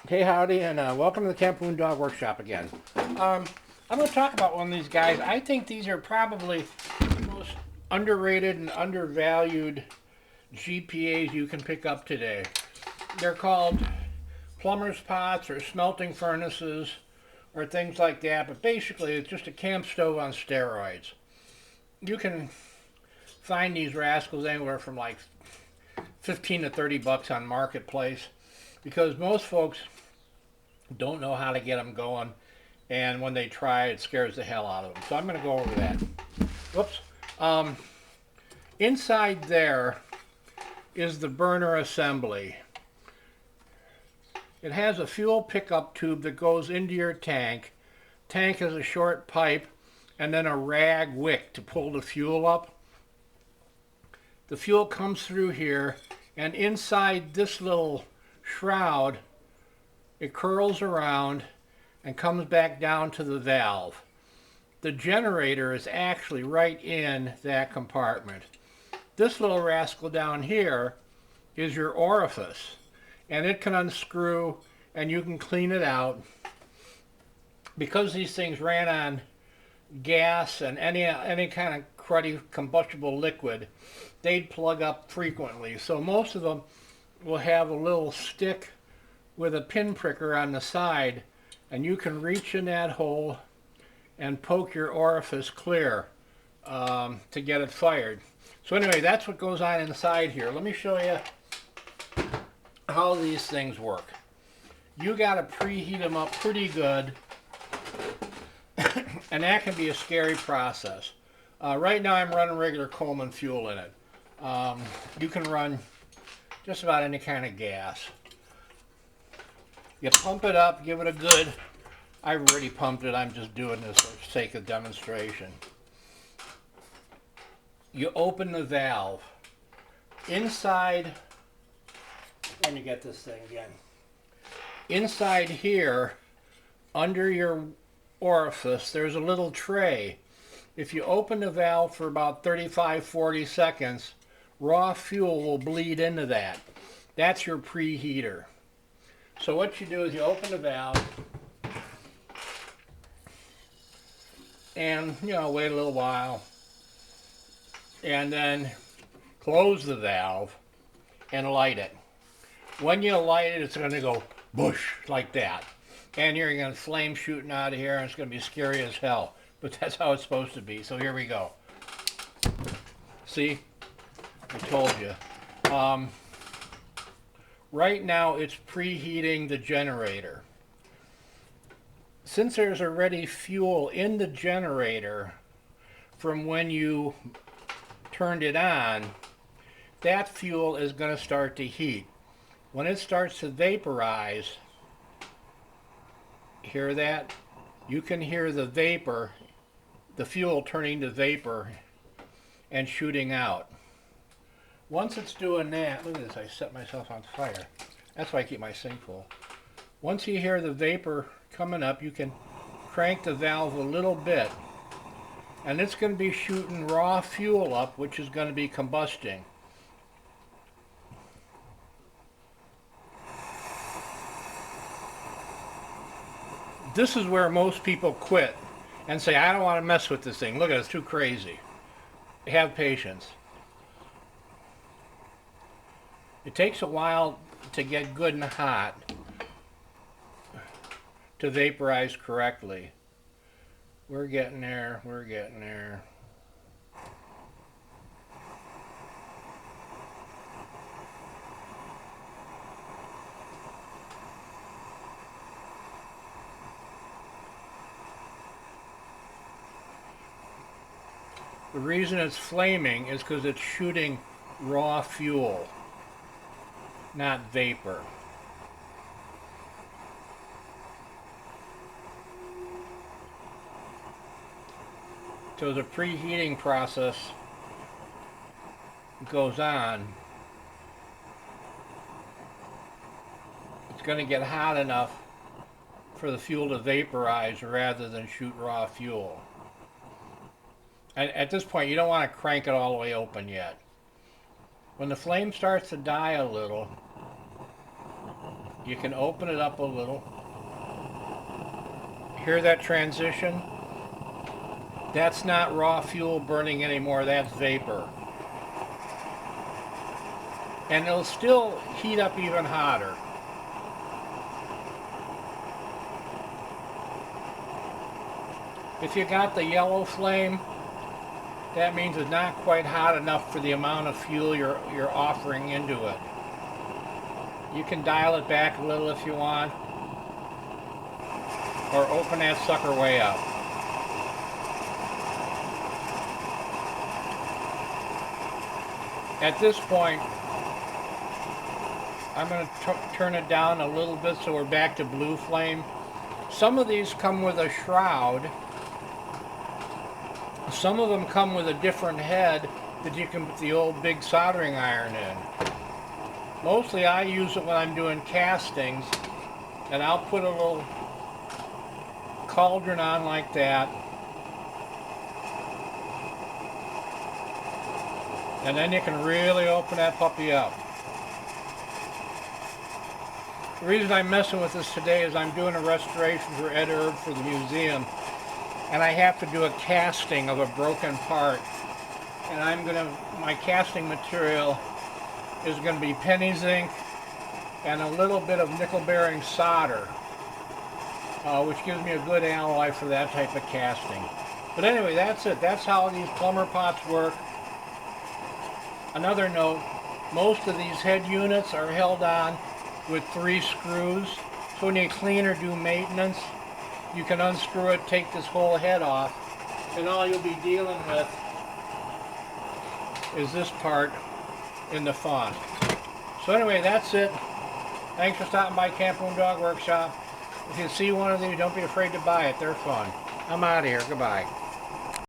Hey, howdy, and welcome to the Campoon Dog Workshop again. I'm going to talk about one of these guys. I think these are probably the most underrated and undervalued GPAs you can pick up today. They're called plumber's pots or smelting furnaces or things like that, but basically it's just a camp stove on steroids. You can find these rascals anywhere from like 15 to 30 bucks on Marketplace because most folks don't know how to get them going, and when they try, it scares the hell out of them. So I'm going to go over that. Whoops. Um, Inside there is the burner assembly. It has a fuel pickup tube that goes into your tank. Tank has a short pipe and then a rag wick to pull the fuel up. The fuel comes through here, and inside this little shroud it curls around and comes back down to the valve. The generator is actually right in that compartment. This little rascal down here is your orifice, and it can unscrew and you can clean it out. Because these things ran on gas and any kind of cruddy combustible liquid, they'd plug up frequently. So most of them will have a little stick with a pin pricker on the side, and you can reach in that hole and poke your orifice clear to get it fired. So anyway, that's what goes on inside here. Let me show you how these things work. You got to preheat them up pretty good, and that can be a scary process. Right now I'm running regular Coleman fuel in it. You can run just about any kind of gas. You pump it up, give it a good, I've already pumped it, I'm just doing this for the sake of demonstration. You open the valve. Inside, let me get this thing again. Inside here, under your orifice, there's a little tray. If you open the valve for about 35-40 seconds, raw fuel will bleed into that. That's your preheater. So what you do is you open the valve and, wait a little while and then close the valve and light it. When you light it, it's going to go bush like that. And you're going to flame shooting out of here, and it's going to be scary as hell. But that's how it's supposed to be. So here we go. See? I told you. Right now it's preheating the generator. Since there's already fuel in the generator from when you turned it on, that fuel is going to start to heat. When it starts to vaporize, hear that? You can hear the vapor, the fuel turning to vapor and shooting out. Once it's doing that, look at this, I set myself on fire. That's why I keep my sink full. Once you hear the vapor coming up, you can crank the valve a little bit, and it's going to be shooting raw fuel up, which is going to be combusting. This is where most people quit and say, I don't want to mess with this thing. Look at it, it's too crazy. Have patience. It takes a while to get good and hot to vaporize correctly. We're getting there, we're getting there. The reason it's flaming is because it's shooting raw fuel, not vapor. So the preheating process goes on. It's going to get hot enough for the fuel to vaporize rather than shoot raw fuel. And at this point, you don't want to crank it all the way open yet. When the flame starts to die a little, You can open it up a little. Hear that transition? That's not raw fuel burning anymore, that's vapor. And it'll still heat up even hotter. If you got the yellow flame, that means it's not quite hot enough for the amount of fuel you're offering into it. You can dial it back a little if you want, or open that sucker way up. At this point, I'm going to turn it down a little bit so we're back to blue flame. Some of these come with a shroud. Some of them come with a different head that you can put the old big soldering iron in. Mostly I use it when I'm doing castings, and I'll put a little cauldron on like that, and then you can really open that puppy up. The reason I'm messing with this today is I'm doing a restoration for Ed Herb for the museum, and I have to do a casting of a broken part, and my casting material is going to be penny zinc and a little bit of nickel bearing solder, which gives me a good alloy for that type of casting. But anyway, that's it. That's how these plumber pots work. Another note, most of these head units are held on with 3 screws, so when you clean or do maintenance, you can unscrew it, take this whole head off, and all you'll be dealing with is this part in the font. So anyway, that's it. Thanks for stopping by Camp Home Dog Workshop. If you see one of these, don't be afraid to buy it. They're fun. I'm out of here. Goodbye.